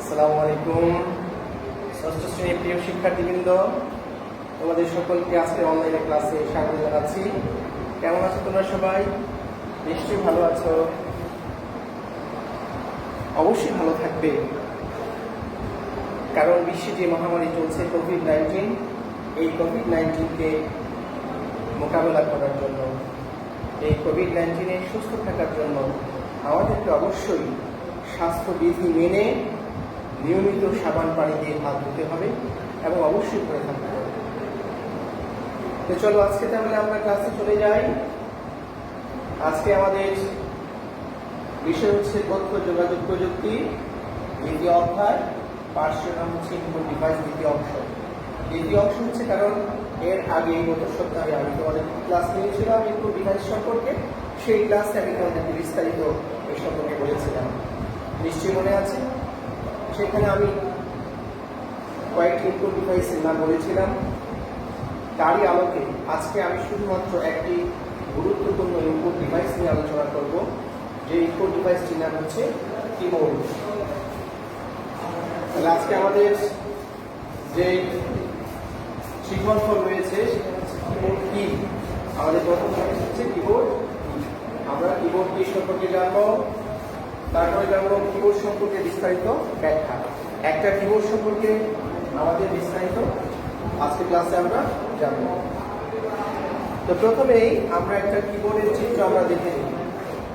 আসসালামু আলাইকুম। ষষ্ঠ শ্রেণীর প্রিয় শিক্ষার্থীবৃন্দ, তোমাদের সকলকে আজকে অনলাইনে ক্লাসে স্বাগত জানাচ্ছি। কেমন আছো তোমরা সবাই? নিশ্চয়ই ভালো আছো। অবশ্যই ভালো থাকবে, কারণ বিশ্বে যে মহামারী চলছে কোভিড-19, এই কোভিড-19কে মোকাবেলা করার জন্য, এই কোভিড-19-এ সুস্থ থাকার জন্য আমাদেরকে অবশ্যই স্বাস্থ্যবিধি মেনে নিয়মিত সাবান পানি দিয়ে হাত ধুতে হবে এবং অবশ্যই করে থাকতে হবে। তো চলো আজকে তাহলে আমরা ক্লাসে চলে যাই। আজকে আমাদের বিষয় হচ্ছে তথ্য যোগাযোগ প্রযুক্তি, দ্বিতীয় অধ্যায়। পাঠের নাম হচ্ছে ইনপুট ডিভাইস, দ্বিতীয় অংশ। দ্বিতীয় অংশ হচ্ছে কারণ এর আগে গত সপ্তাহে আমি তোমাদের ক্লাস নিয়েছিলাম ইনপুট ডিভাইস সম্পর্কে। সেই ক্লাসে আমি তোমাদেরকে বিস্তারিত এই সম্পর্কে বলেছিলাম, নিশ্চয়ই মনে আছে। সেখানে আমি কয়েকটি ইনপুট ডিভাইসের নাম বলেছিলাম। তারই আলোকে আজকে আমি শুধুমাত্র একটি গুরুত্বপূর্ণ ইনপুট ডিভাইস নিয়ে আলোচনা করব, যে ইনপুট ডিভাইসটির নাম হচ্ছে কিবোর্ড। তাহলে আজকে আমাদের যে শিক্ষণফল রয়েছে সেটা হচ্ছে কিবোর্ড কি। আমাদের প্রথম টপিক হচ্ছে কিবোর্ড কি। আমরা কিবোর্ড কি সম্পর্কে জানবো, তারপরে জানবো কিবোর্ড সম্পর্কে বিস্তারিত ব্যাখ্যা। একটা কিবোর্ড সম্পর্কে আমাদের বিস্তারিত আজকে ক্লাসে আমরা জানবো। তো প্রথমেই আমরা একটা কিবোর্ডের চিত্র আমরা দেখে নিই,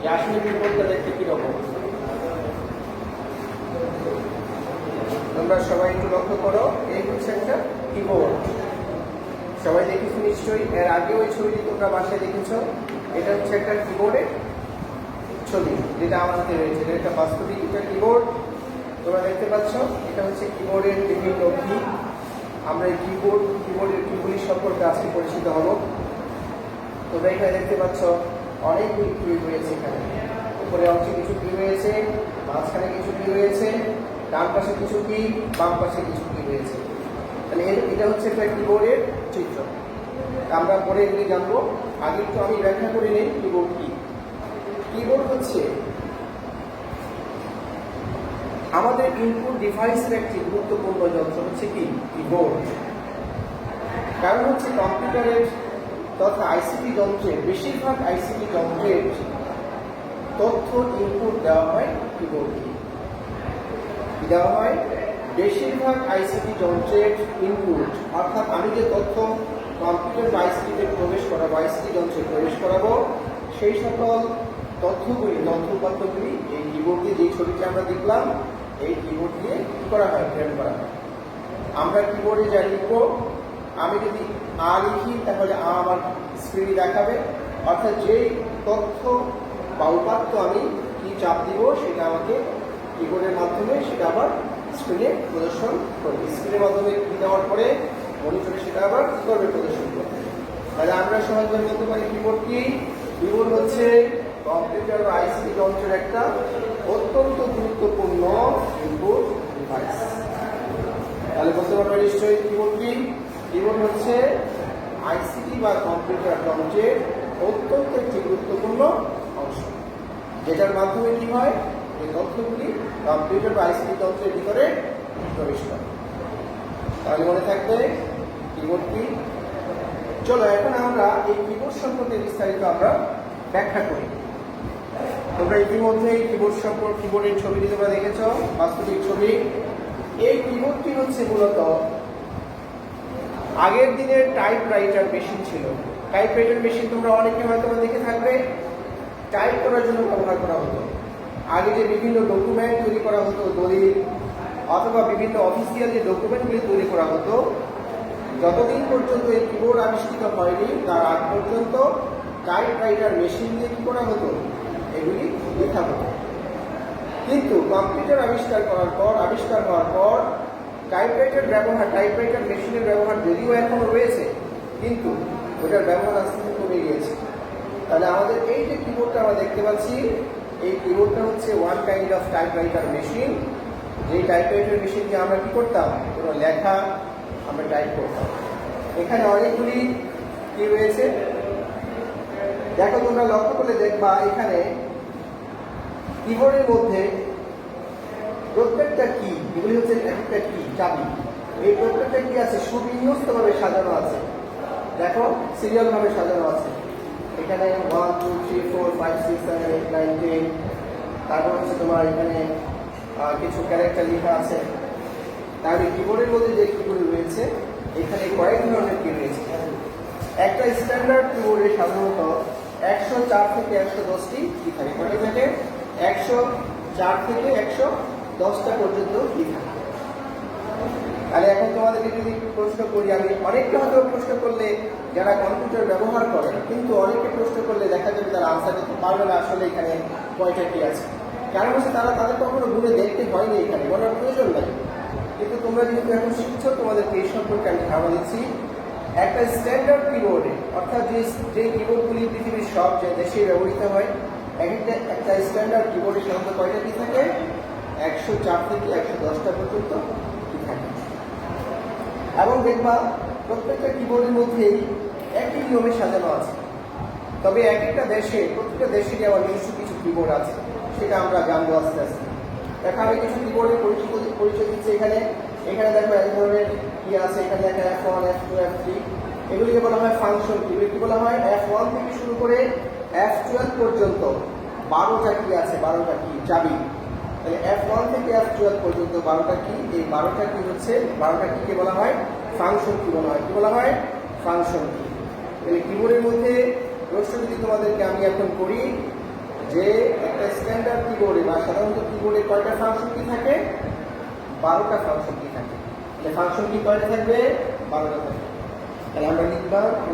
যে আসলে কিবোর্ডটা দেখতে কিরকম। তোমরা সবাই একটু লক্ষ্য করো, এই হচ্ছে একটা কিবোর্ড। সবাই দেখেছো নিশ্চয়ই, এর আগেও ওই ছবিটি তোমরা বাসায় দেখেছো। এটা হচ্ছে একটা কিবোর্ডের ছবি, যেটা আমার হাতে রয়েছে। এটা একটা বাস্তবিক একটা কিবোর্ড, তোমরা দেখতে পাচ্ছ। এটা হচ্ছে কিবোর্ডের বিভিন্ন কি। আমরা এই কিবোর্ডের কিগুলি সম্পর্কে আজকে পরিচিত হব। তোমরা এখানে দেখতে পাচ্ছ অনেকগুলি কি রয়েছে। এখানে উপরে অংশে কিছু কি রয়েছে, মাঝখানে কিছু কি রয়েছে, ডান পাশে কিছু কি, বাম পাশে কিছু কি রয়েছে। তাহলে এটা হচ্ছে একটা কিবোর্ডের চিত্র। আমরা পরে এগুলি জানবো। আগে একটু আমি ব্যাখ্যা করে নিই কিবোর্ড কি। কিবোর্ড হচ্ছে আমাদের ইনপুট ডিভাইসের একটি গুরুত্বপূর্ণ যন্ত্র। হচ্ছে কি কিবোর্ড। কারণ হচ্ছে কম্পিউটারের তথা আইসিটি যন্ত্রের, বেশিরভাগ আইসিটি যন্ত্রের তথ্য ইনপুট দেওয়া হয় কিবোর্ড কি দেওয়া হয়। বেশিরভাগ আইসিটি যন্ত্রের ইনপুট, অর্থাৎ আমি যে তথ্য কম্পিউটার বা আইসিটিতে প্রবেশ করাবো, আইসিটি যন্ত্রে প্রবেশ করাবো, সেই সকল তথ্যগুলি, তথ্যপত্রগুলি এই কিবোর্ড দিয়ে, যে ছবিটি আমরা দেখলাম, এই কিবোর্ড দিয়ে কি করা হয়, প্রেরণ করা হয়। আমরা কিবোর্ডে যা লিখবো, আমি যদি আ লিখি তাহলে আ আমার স্ক্রিনে দেখাবে, অর্থাৎ যেই তথ্য বা উপাত্ত আমি কি চাপ দিব, সেটা আমাকে কিবোর্ডের মাধ্যমে সেটা আবার স্ক্রিনে প্রদর্শন করবে। স্ক্রিনের মাধ্যমে কি দেওয়ার পরে মনিটরে সেটা আবার কি করবে, প্রদর্শন করবে। তাহলে আমরা সহজভাবে বলতে পারি কিবোর্ড কি। কিবোর্ড হচ্ছে কম্পিউটার বা আইসিটি যন্ত্রের একটা অত্যন্ত গুরুত্বপূর্ণ ইনপুট ডিভাইস। তাহলে বলতে পারবো নিশ্চয়ই কিবোর্ড কি। কিবোর্ড হচ্ছে আইসিটি বা কম্পিউটার যন্ত্রের অত্যন্ত একটি গুরুত্বপূর্ণ অংশ, যেটার মাধ্যমে কি হয়, এই তথ্যগুলি কম্পিউটার বা আইসিটি যন্ত্রের ভিতরে প্রবেশ করে। তাহলে মনে থাকবে কিবোর্ড কি। চলো এখন আমরা এই কিবোর্ড সম্পর্কে বিস্তারিত আমরা ব্যাখ্যা করি। তোমরা ইতিমধ্যে এই কিবোর্ডের ছবিটি তোমরা দেখেছ, বাস্তবিক ছবি। এই কিবোর্ডটি হচ্ছে মূলত আগের দিনের টাইপরাইটার মেশিন ছিল। টাইপরাইটার মেশিন তোমরা অনেকে হয়তো দেখে থাকবে, টাইপ করার জন্য ব্যবহার করা হতো। আগে যে বিভিন্ন ডকুমেন্ট তৈরি করা হতো, দলিল অথবা বিভিন্ন অফিসিয়াল যে ডকুমেন্টগুলি তৈরি করা হতো, যতদিন পর্যন্ত এই কিবোর্ড আবিষ্কৃত হয়নি তার আগ পর্যন্ত টাইপরাইটার মেশিন দিয়ে কি করা হতো, এগুলি লেখা হতো। কিন্তু কম্পিউটার আবিষ্কার হওয়ার পর টাইপরাইটার মেশিনের ব্যবহার যদিও এখনো রয়েছে, কিন্তু ওটার ব্যবহার আস্তে আস্তে কমে গিয়েছে। তাহলে আমাদের এই যে কিবোর্ডটা আমরা দেখতে পাচ্ছি, এই কিবোর্ডটা হচ্ছে one kind of typewriter machine. যেই টাইপরাইটার মেশিন দিয়ে আমরা কি করতাম, কোনো লেখা আমরা টাইপ করতাম। এখানে অনেকগুলি কি রয়েছে দেখো, তোমরা লক্ষ্য করলে দেখবা এখানে কিবোর্ডের মধ্যে প্রত্যেকটা কি, এগুলি হচ্ছে একটা কি চাবি। এই প্রত্যেকটা কি আছে সুবিন্যস্তভাবে সাজানো আছে, দেখো সিরিয়াল ভাবে সাজানো আছে। এখানে 1 2 3 4 5 6 7 8 9 10, তারপর হচ্ছে তোমার এখানে কিছু ক্যারেক্টার লেখা আছে। তাহলে কিবোর্ডের মধ্যে যে কিগুলি রয়েছে এখানে কয়েক ধরনের কি রয়েছে। একটা স্ট্যান্ডার্ড কিবোর্ডে সাধারণত 104 থেকে 110টি কি থাকে, কয়টি থাকে? 104 থেকে 110টা পর্যন্ত কি থাকে। তাহলে এখন তোমাদেরকে যদি একটু প্রশ্ন করি, আমি অনেকটা হয়তো প্রশ্ন করলে যারা কম্পিউটার ব্যবহার করে, কিন্তু অনেকে প্রশ্ন করলে দেখা যাবে তারা আনসার করতে পারবে না আসলে এখানে কয়টা কি আছে। কারণ হচ্ছে তারা তাদের কখনো ঘুরে দেখতে হয়নি, এখানে বলার প্রয়োজন নাই। কিন্তু তোমরা যেহেতু এখন শিখছো, তোমাদেরকে এই সম্পর্কে আমি ধারণা দিচ্ছি। একটা স্ট্যান্ডার্ড কিবোর্ডে, অর্থাৎ যে কিবোর্ডগুলি পৃথিবীর সব যে দেশে ব্যবহৃত হয়, একটা স্ট্যান্ডার্ড কিবোর্ডে সাধারণত কয়টা কি থাকে? 104 থেকে 110টা পর্যন্ত কি থাকে। এবং দেখবা প্রত্যেকটা কিবোর্ডের মধ্যেই একই নিয়মে সাজানো আছে। তবে এক একটা দেশে, প্রত্যেকটা দেশেরই আবার নিজস্ব কিছু কিবোর্ড আছে, সেটা আমরা জানবো আস্তে আস্তে। দেখো আমি কিছু কিবোর্ডের পরিচয় দিচ্ছি। এখানে দেখো এক ধরনের কি আছে, এখানে দেখা F1 F2 F3, এগুলিকে বলা হয় ফাংশন কি। কি বলা হয়? F1 থেকে শুরু করে F12 পর্যন্ত 12টা কি আছে, 12টা কি চাবি। তাহলে F1 থেকে F12 পর্যন্ত 12টা কি, এই 12টা কি হচ্ছে, 12টা কিকে বলা হয় ফাংশন কি বলা হয়। কি বলা হয়? ফাংশন কি। তাহলে কিবোর্ডের মধ্যে প্রশ্ন যদি তোমাদেরকে আমি এখন করি যে একটা স্ট্যান্ডার্ড কিবোর্ডে বা সাধারণত কিবোর্ডে কয়টা ফাংশন কি থাকে? 12টা ফাংশন কি থাকে। তাহলে ফাংশন কি কয়টা থাকবে? 12টা থাকবে। তাহলে আমরা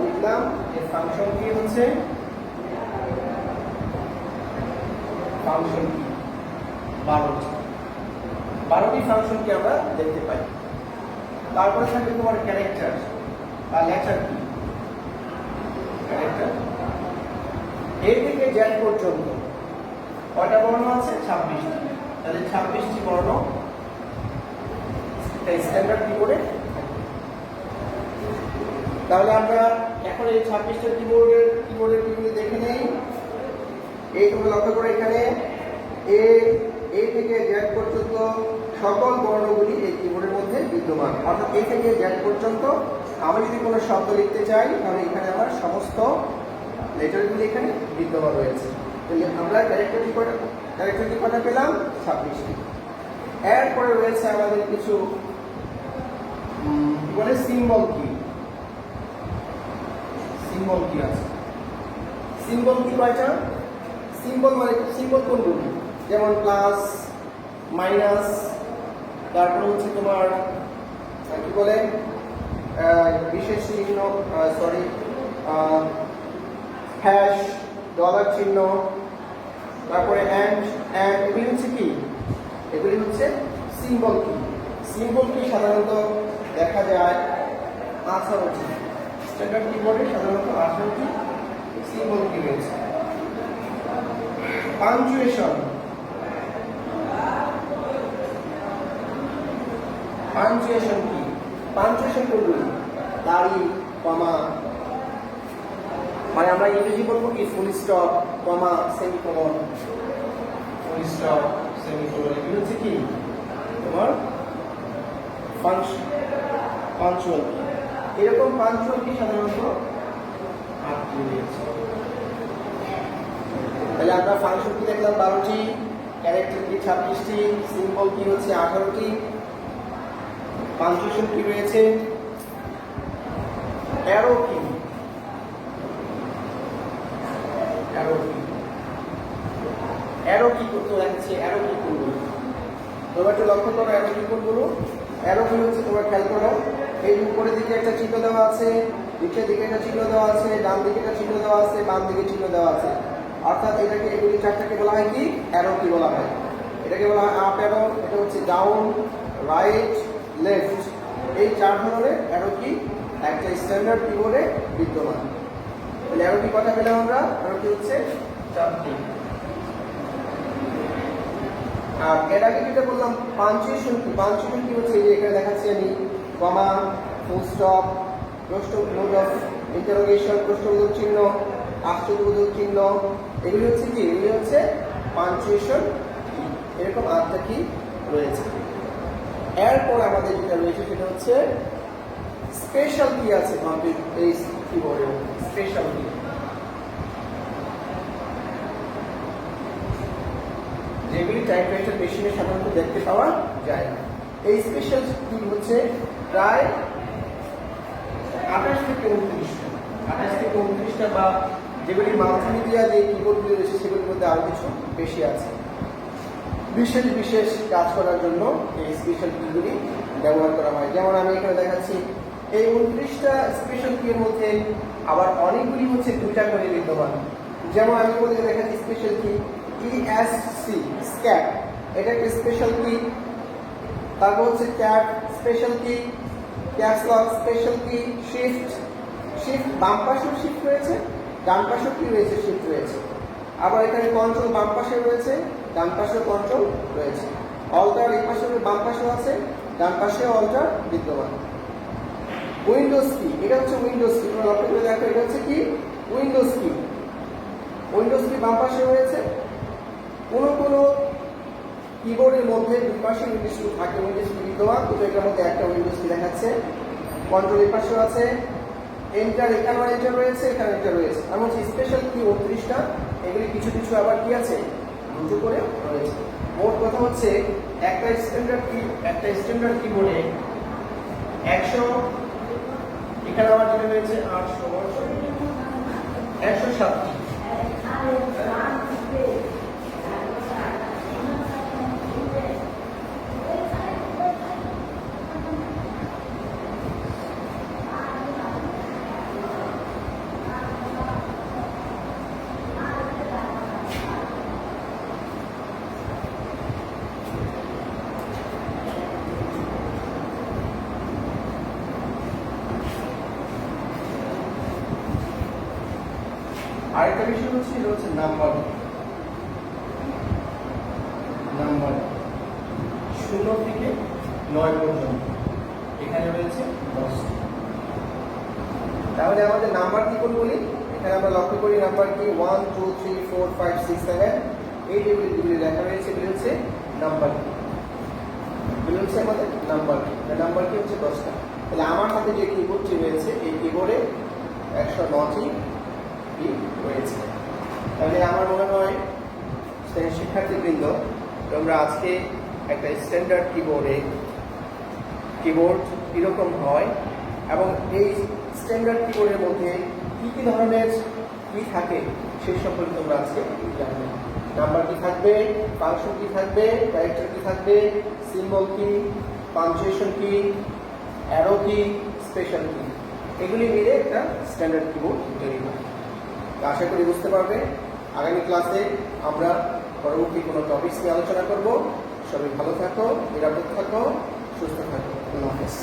লিখলাম যে ফাংশন কি হচ্ছে, ফাংশন কি 12টি ফাংশন কি আমরা দেখতে পাই। তারপরে থাকবে তোমার ক্যারেক্টার বা লেটার কি। ক্যারেক্টার এ থেকে জেড পর্যন্ত কয়টা বর্ণ আছে? 26টি। তাহলে 26টি বর্ণ স্ট্যান্ডার্ড কিবোর্ডে। তাহলে আমরা এখন এই 26টা কিবোর্ডের কিগুলি দেখে নেই। এই তোমরা লক্ষ্য করে এখানে এ থেকে জেড পর্যন্ত সকল বর্ণগুলি এই কিবোর্ডের মধ্যে বিদ্যমান। অর্থাৎ এ থেকে জেড পর্যন্ত আমি যদি কোনো শব্দ লিখতে চাই, তাহলে এখানে আমার সমস্ত লেটারগুলি এখানে বিদ্যমান রয়েছে। তাহলে আমরা ক্যারেক্টারটি কয়টা পেলাম? 26টি। এরপরে রয়েছে আমাদের কিছু বলে সিম্বল কি। সিম্বল কি আছে? সিম্বল কি কয়টা? সিম্বল মানে সিম্বল কোনগুলি? যেমন প্লাস, মাইনাস, তারপরে হচ্ছে তোমার কি বলে বিশেষ চিহ্ন, হ্যাশ, ডলার চিহ্ন, তারপরে অ্যান্ড, এগুলি হচ্ছে কি? এগুলি হচ্ছে সিম্বল কি। সিম্বল কি সাধারণত দেখা যায় 18টি। স্ট্যান্ডার্ড কিবোর্ডে সাধারণত 18টি সিম্বল কি রয়েছে। পাঞ্চুয়েশন কি? পাঞ্চুয়েশন কোনগুলি? দাড়ি, কমা, মানে আমরা ইংরেজি বলবো কি ফুল স্টপ, কমা, সেমিকোলন। ফুল স্টপ, সেমিকোলন এগুলো হচ্ছে কি তোমার পাঞ্চুয়াল কি। এরকম পাঞ্চুয়াল কি সাধারণত 8টি রয়েছে। তাহলে আমরা ফাংশন কি দেখলাম 12টি, ক্যারেক্টার কি 26টি, সিম্বল কি হচ্ছে 18টি, পাঞ্চুয়েশন কি রয়েছে, অ্যারো কি। অ্যারো কি করতে লাগছে? অ্যারো কি করবো তোমরা একটু লক্ষ্য করো। অ্যারো কি করবো? অ্যারো কি হচ্ছে তোমরা খেয়াল করো। এই উপরের দিকে একটা চিহ্ন দেওয়া আছে, নিচের দিকে একটা চিহ্ন দেওয়া আছে, ডান দিকে একটা চিহ্ন দেওয়া আছে, বাম দিকে চিহ্ন দেওয়া আছে। অর্থাৎ এগুলি চারটাকে বলা হয় কি? অ্যারো কি বলা হয়। এটাকে বলা হয় আপ অ্যারো, এটা হচ্ছে ডাউন, রাইট, লেফট। এই 4 ধরনের অ্যারো কি একটা স্ট্যান্ডার্ড কিবোর্ডে বিদ্যমান। তাহলে অ্যারো কি কথা পেলাম আমরা? অ্যারো কি হচ্ছে 4টি। আর এর আগে যেটা বললাম পাঞ্চুয়েশন কি। পাঞ্চুয়েশন কি হচ্ছে? এই যে এখানে দেখাচ্ছি আমি, কমা, ফুল স্টপ, প্রশ্নবোধক অফ ইন্টারোগেশন, প্রশ্নবোধক চিহ্ন, আশ্চর্যবোধক চিহ্ন, এগুলি হচ্ছে কি? এগুলি হচ্ছে পাঞ্চুয়েশন কি। এরকম 8টা কি রয়েছে। এরপর আমাদের যেটা রয়েছে সেটা হচ্ছে স্পেশাল কি আছে এই কিবোর্ডে, স্পেশাল কি যেগুলি টাইপরাইটার মেশিনে সাধারণত দেখতে পাওয়া যায় না। এই স্পেশাল কি হচ্ছে প্রায় 28 থেকে 29টা বা যেগুলি মাল্টিমিডিয়া যে কিবোর্ডগুলি রয়েছে সেগুলির মধ্যে আরো কিছু বেশি আছে। বিশেষ বিশেষ কাজ করার জন্য এই স্পেশাল কিগুলি ব্যবহার করা হয়। যেমন আমি এখানে দেখাচ্ছি এই 29টা স্পেশাল কি এর মধ্যে আবার অনেকগুলি হচ্ছে 2টা করে বিদ্যমান। যেমন আমি তোমাদের দেখাচ্ছি স্পেশাল কি ESC স্ক্যাপ, এটা একটা স্পেশাল কি। তারপর হচ্ছে ক্যাপ স্পেশাল কি, ক্যাপস লক স্পেশাল কি, শিফট বাম পাশেও শিফট রয়েছে, ডান পাশেও কি রয়েছে, শিফট রয়েছে। আবার এখানে কন্ট্রোল বাম পাশে রয়েছে, ডান পাশেও কন্ট্রোল রয়েছে। অল্টার এই পাশে বাম পাশেও আছে, ডান পাশেও অল্টার বিদ্যমান। উইন্ডোজ কি, এটা হচ্ছে উইন্ডোজ কি, তোমরা লক্ষ্য করে দেখো এটা হচ্ছে কি উইন্ডোজ কি। উইন্ডোজ কি বাম পাশে রয়েছে। কোনো কিবোর্ডের মধ্যে দুই পাশে উইন্ডোজ কি থাকে, উইন্ডোজ কি বিদ্যমান, কিন্তু এটার মধ্যে একটা উইন্ডোজ কি দেখাচ্ছে। কন্ট্রোল এই পাশেও আছে, এন্টার এখানে এন্টার রয়েছে, এখানে এন্টার রয়েছে। এমন হচ্ছে স্পেশাল কি 29টা, এগুলি কিছু কিছু আবার কি আছে দুটো করে রয়েছে। মোট কথা হচ্ছে একটা স্ট্যান্ডার্ড কিবোর্ডে 100, এখানে আবার যেটা রয়েছে 107টি। আরেকটা বিষয় হচ্ছে এটা হচ্ছে নাম্বার 0 থেকে 9 পর্যন্ত, এখানে রয়েছে 10। তাহলে আমাদের নাম্বার কি করে বলি, এখানে আমরা লক্ষ্য করি নাম্বার কি 1 2 3 4 5 6 7 এই টেবিলগুলি লেখা রয়েছে, এগুলি হচ্ছে নাম্বার কি, এগুলি হচ্ছে আমাদের নাম্বার কি। নাম্বার কি হচ্ছে 10টা। তাহলে আমার হাতে যে কিবোর্ডটি রয়েছে এই কিবোর্ডে 109টি রয়েছে। তাহলে আমার মনে হয় শিক্ষার্থীবৃন্দ তোমরা আজকে একটা স্ট্যান্ডার্ড কিবোর্ড কীরকম হয় এবং এই স্ট্যান্ডার্ড কিবোর্ডের মধ্যে কী কী ধরনের কি থাকে সেই সম্পর্কে তোমরা আজকে জানবে। নাম্বার কি থাকবে, ফাংশন কি থাকবে, ক্যারেক্টার কি থাকবে, সিম্বল কি, পাঞ্চুয়েশন কি, অ্যারো কি, স্পেশাল কি, এগুলি মিলে একটা স্ট্যান্ডার্ড কিবোর্ড তৈরি হয়। আশা করি বুঝতে পারবে। আগামী ক্লাসে আমরা পরবর্তী কোনো টপিকস নিয়ে আলোচনা করব। সবাই ভালো থাকো, নিরাপদ থাকো, সুস্থ থাকো। আল্লাহ হাফেজ।